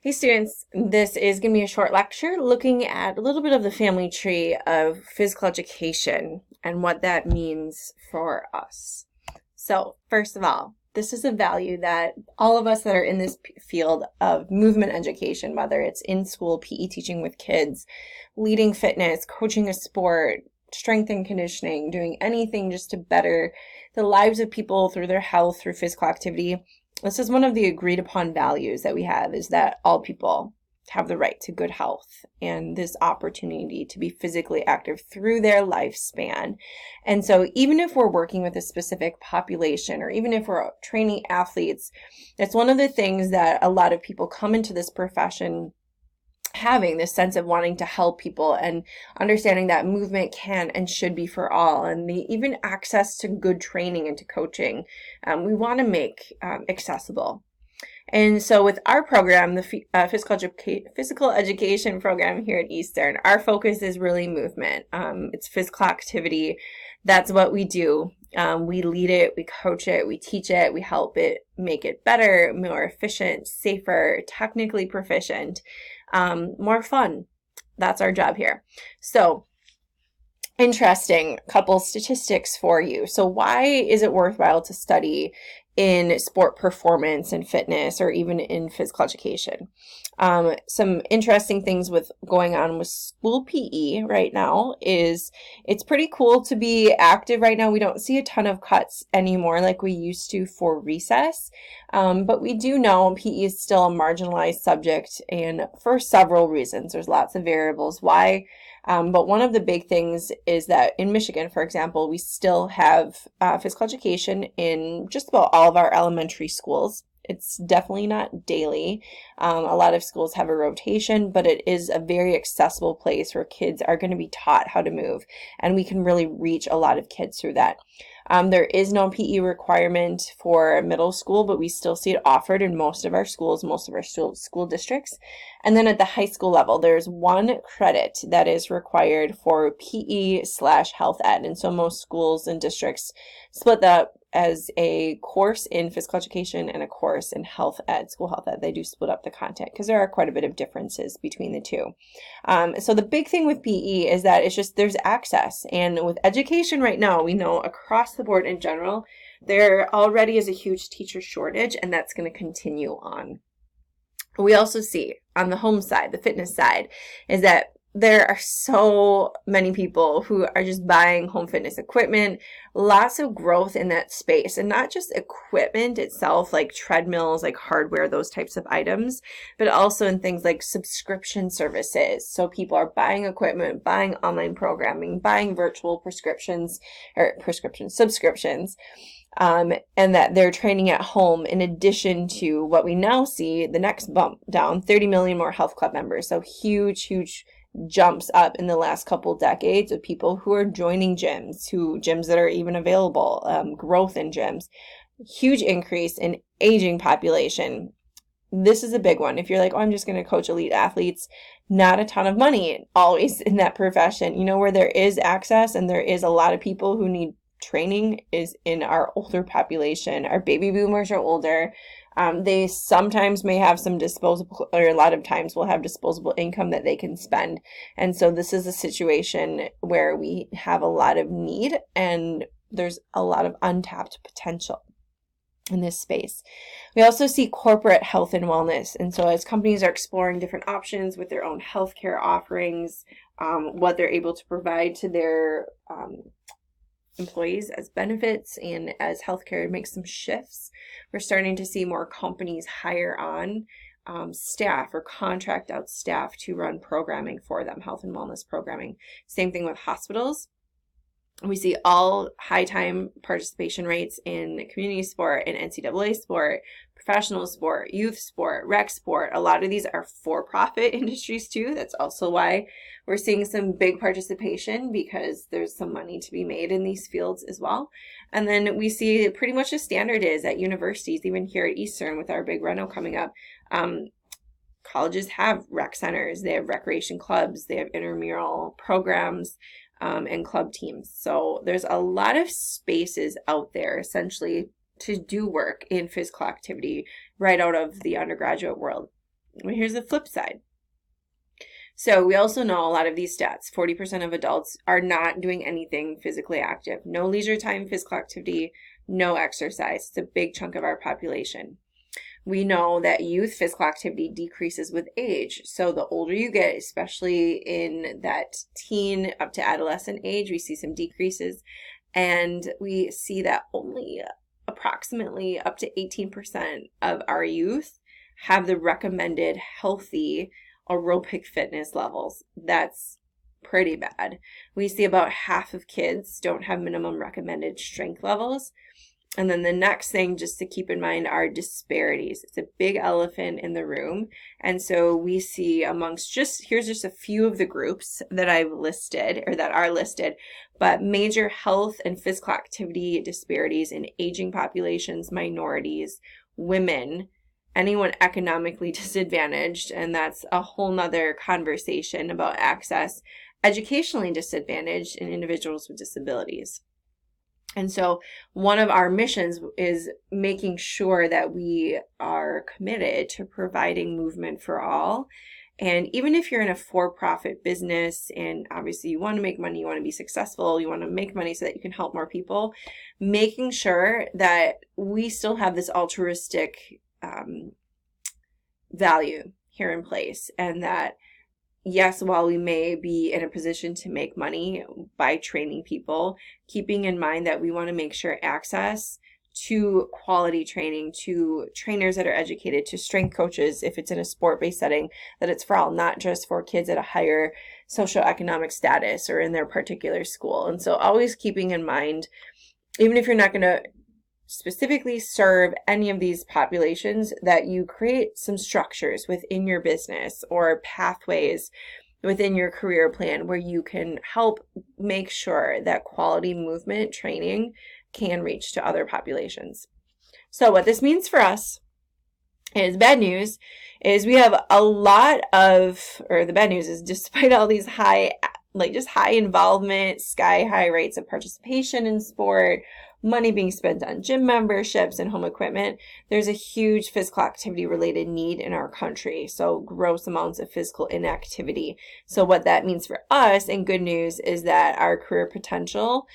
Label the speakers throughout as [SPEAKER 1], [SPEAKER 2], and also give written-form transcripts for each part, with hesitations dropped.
[SPEAKER 1] Hey students, this is going to be a short lecture looking at a little bit of the family tree of physical education and what that means for us. So first of all, this is a value that all of us that are in this field of movement education, whether it's in school, PE teaching with kids, leading fitness, coaching a sport, strength and conditioning, doing anything just to better the lives of people through their health, through physical activity. This is one of the agreed upon values that we have, is that all people have the right to good health and this opportunity to be physically active through their lifespan. And so even if we're working with a specific population, or even if we're training athletes, it's one of the things that a lot of people come into this profession having this sense of wanting to help people and understanding that movement can and should be for all, and even access to good training and to coaching, we want to make accessible. And so with our program, the physical education program here at Eastern, our focus is really movement. It's physical activity. That's what we do. We lead it, we coach it, we teach it, we help it make it better, more efficient, safer, technically proficient, more fun. That's our job here. So interesting couple statistics for you. So why is it worthwhile to study in sport performance and fitness, or even in physical education? Some interesting things with going on with school PE right now is it's pretty cool to be active right now. We don't see a ton of cuts anymore like we used to for recess, but we do know PE is still a marginalized subject, and for several reasons. There's lots of variables why. But one of the big things is that in Michigan, for example, we still have physical education in just about all of our elementary schools. It's definitely not daily. A lot of schools have a rotation, but it is a very accessible place where kids are going to be taught how to move, and we can really reach a lot of kids through that. There is no PE requirement for middle school, but we still see it offered in most of our schools, most of our school districts. And then at the high school level, there's one credit that is required for PE/health ed. And so most schools and districts split that up as a course in physical education and a course in health ed, school health ed. They do split up the content because there are quite a bit of differences between the two. So the big thing with PE is that it's just there's access. And with education right now, we know across the board in general, there already is a huge teacher shortage, and that's going to continue on. We also see on the home side, the fitness side, is that there are so many people who are just buying home fitness equipment, lots of growth in that space, and not just equipment itself, like treadmills, like hardware, those types of items, but also in things like subscription services. So people are buying equipment, buying online programming, buying virtual subscriptions, and that they're training at home, in addition to what we now see, the next bump down, 30 million more health club members. So huge jumps up in the last couple decades of people who are joining gyms that are even available, growth in gyms, huge increase in aging population. This is a big one. If you're like, oh, I'm just going to coach elite athletes, not a ton of money always in that profession. You know, where there is access and there is a lot of people who need training is in our older population. Our baby boomers are older. They sometimes may have some disposable, or a lot of times will have disposable income that they can spend. And so this is a situation where we have a lot of need, and there's a lot of untapped potential in this space. We also see corporate health and wellness. And so as companies are exploring different options with their own healthcare offerings, what they're able to provide to their employees as benefits and as healthcare makes some shifts, we're starting to see more companies hire on staff or contract out staff to run programming for them, health and wellness programming. Same thing with hospitals. We see all high time participation rates in community sport and NCAA sport, professional sport, youth sport, rec sport. A lot of these are for-profit industries too. That's also why we're seeing some big participation, because there's some money to be made in these fields as well. And then we see pretty much the standard is at universities, even here at Eastern with our big reno coming up, colleges have rec centers, they have recreation clubs, they have intramural programs, and club teams. So there's a lot of spaces out there essentially to do work in physical activity right out of the undergraduate world. But here's the flip side. So we also know a lot of these stats, 40% of adults are not doing anything physically active. No leisure time, physical activity, no exercise. It's a big chunk of our population. We know that youth physical activity decreases with age. So the older you get, especially in that teen up to adolescent age, we see some decreases. And we see that only approximately up to 18% of our youth have the recommended healthy aerobic fitness levels. That's pretty bad. We see about half of kids don't have minimum recommended strength levels. And then the next thing just to keep in mind are disparities. It's a big elephant in the room. And so we see amongst here's just a few of the groups that I've listed or that are listed, but major health and physical activity disparities in aging populations, minorities, women, anyone economically disadvantaged, and that's a whole nother conversation about access, educationally disadvantaged, and individuals with disabilities. And so one of our missions is making sure that we are committed to providing movement for all. And even if you're in a for-profit business and obviously you want to make money, you want to be successful, you want to make money so that you can help more people, making sure that we still have this altruistic value here in place, and that yes, while we may be in a position to make money by training people, keeping in mind that we want to make sure access to quality training, to trainers that are educated, to strength coaches, if it's in a sport-based setting, that it's for all, not just for kids at a higher socioeconomic status or in their particular school. And so always keeping in mind, even if you're not going to specifically serve any of these populations, that you create some structures within your business or pathways within your career plan where you can help make sure that quality movement training can reach to other populations. So what this means for us is bad news is we have a lot of, or the bad news is despite all these high involvement, sky high rates of participation in sport, money being spent on gym memberships and home equipment, there's a huge physical activity related need in our country. So gross amounts of physical inactivity. So what that means for us, and good news, is that our career potential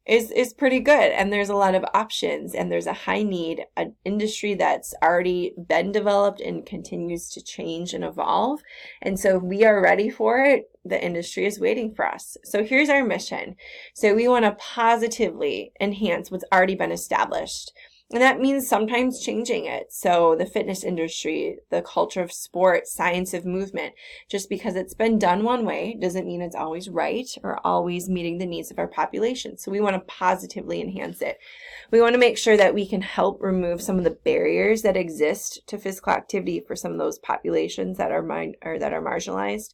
[SPEAKER 1] is pretty good, and there's a lot of options, and there's a high need, an industry that's already been developed and continues to change and evolve. And so if we are ready for it, the industry is waiting for us. So here's our mission. So we want to positively enhance what's already been established. And that means sometimes changing it. So the fitness industry, the culture of sport, science of movement, just because it's been done one way doesn't mean it's always right or always meeting the needs of our population. So we want to positively enhance it. We want to make sure that we can help remove some of the barriers that exist to physical activity for some of those populations that are marginalized,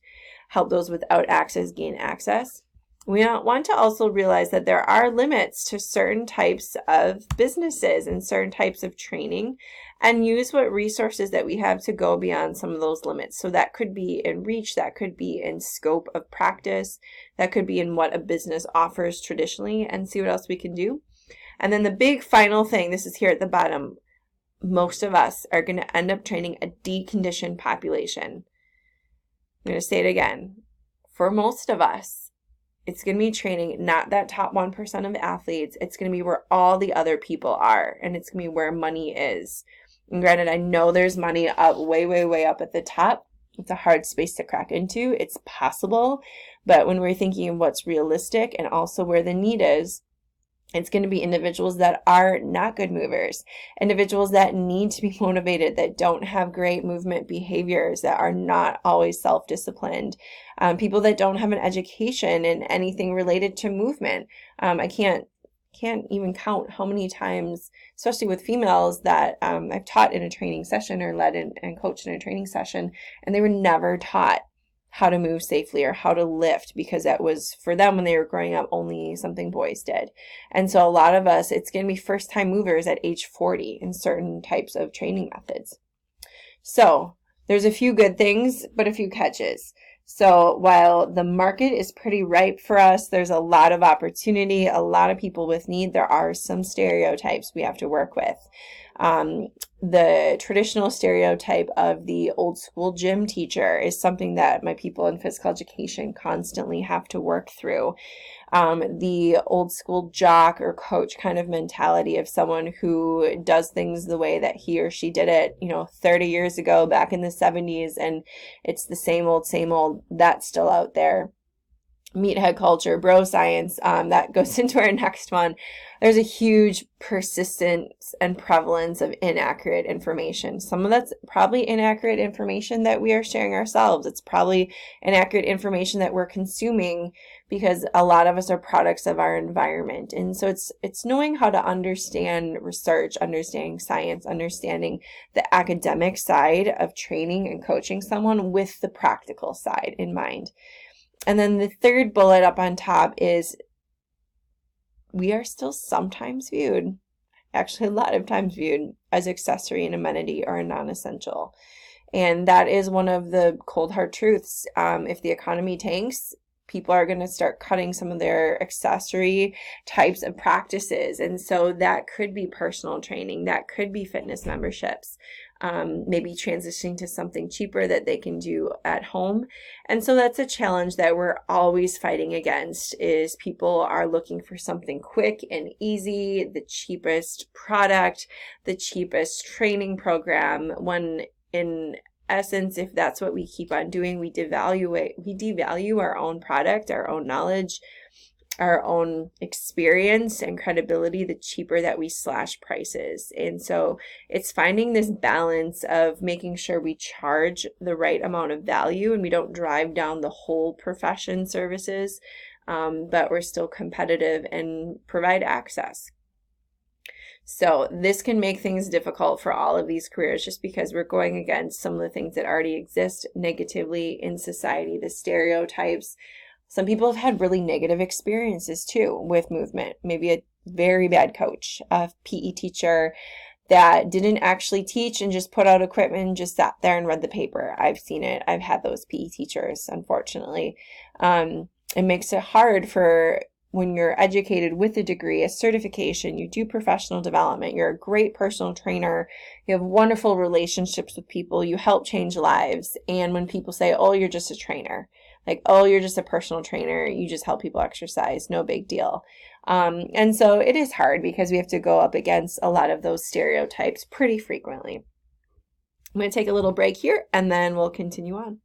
[SPEAKER 1] help those without access gain access. We want to also realize that there are limits to certain types of businesses and certain types of training, and use what resources that we have to go beyond some of those limits. So that could be in reach, that could be in scope of practice, that could be in what a business offers traditionally, and see what else we can do. And then the big final thing, this is here at the bottom, most of us are going to end up training a deconditioned population. I'm going to say it again. For most of us, it's going to be training not that top 1% of athletes. It's going to be where all the other people are, and it's going to be where money is. And granted, I know there's money up way, way, way up at the top. It's a hard space to crack into. It's possible, but when we're thinking of what's realistic and also where the need is, it's going to be individuals that are not good movers, individuals that need to be motivated, that don't have great movement behaviors, that are not always self-disciplined, people that don't have an education in anything related to movement. I can't even count how many times, especially with females, that I've taught in a training session or led and coached in a training session, and they were never taught how to move safely or how to lift, because that was for them when they were growing up only something boys did. And so a lot of us, it's going to be first time movers at age 40 in certain types of training methods. So there's a few good things, but a few catches. So while the market is pretty ripe for us, there's a lot of opportunity, a lot of people with need, there are some stereotypes we have to work with. The traditional stereotype of the old school gym teacher is something that my people in physical education constantly have to work through. The old school jock or coach kind of mentality of someone who does things the way that he or she did it, 30 years ago back in the 70s, and it's the same old, that's still out there. Meathead culture, bro science, that goes into our next one. There's a huge persistence and prevalence of inaccurate information. Some of that's probably inaccurate information that we are sharing ourselves. It's probably inaccurate information that we're consuming because a lot of us are products of our environment. And so it's knowing how to understand research, understanding science, understanding the academic side of training and coaching someone with the practical side in mind. And then the third bullet up on top is we are still sometimes viewed, actually a lot of times viewed, as accessory, and amenity, or a non-essential. And that is one of the cold hard truths. If the economy tanks, people are going to start cutting some of their accessory types of practices. And so that could be personal training, that could be fitness memberships. Maybe transitioning to something cheaper that they can do at home. And so that's a challenge that we're always fighting against, is people are looking for something quick and easy, the cheapest product, the cheapest training program, when in essence, if that's what we keep on doing, we devalue our own product, our own knowledge, our own experience and credibility, the cheaper that we slash prices. And so it's finding this balance of making sure we charge the right amount of value and we don't drive down the whole profession services, but we're still competitive and provide access. So this can make things difficult for all of these careers, just because we're going against some of the things that already exist negatively in society, the stereotypes. Some people have had really negative experiences too with movement. Maybe a very bad coach, a PE teacher that didn't actually teach and just put out equipment and just sat there and read the paper. I've seen it. I've had those PE teachers, unfortunately. It makes it hard for when you're educated with a degree, a certification, you do professional development, you're a great personal trainer, you have wonderful relationships with people, you help change lives. And when people say, oh, you're just a trainer, like, oh, you're just a personal trainer, you just help people exercise, no big deal. And so it is hard because we have to go up against a lot of those stereotypes pretty frequently. I'm going to take a little break here and then we'll continue on.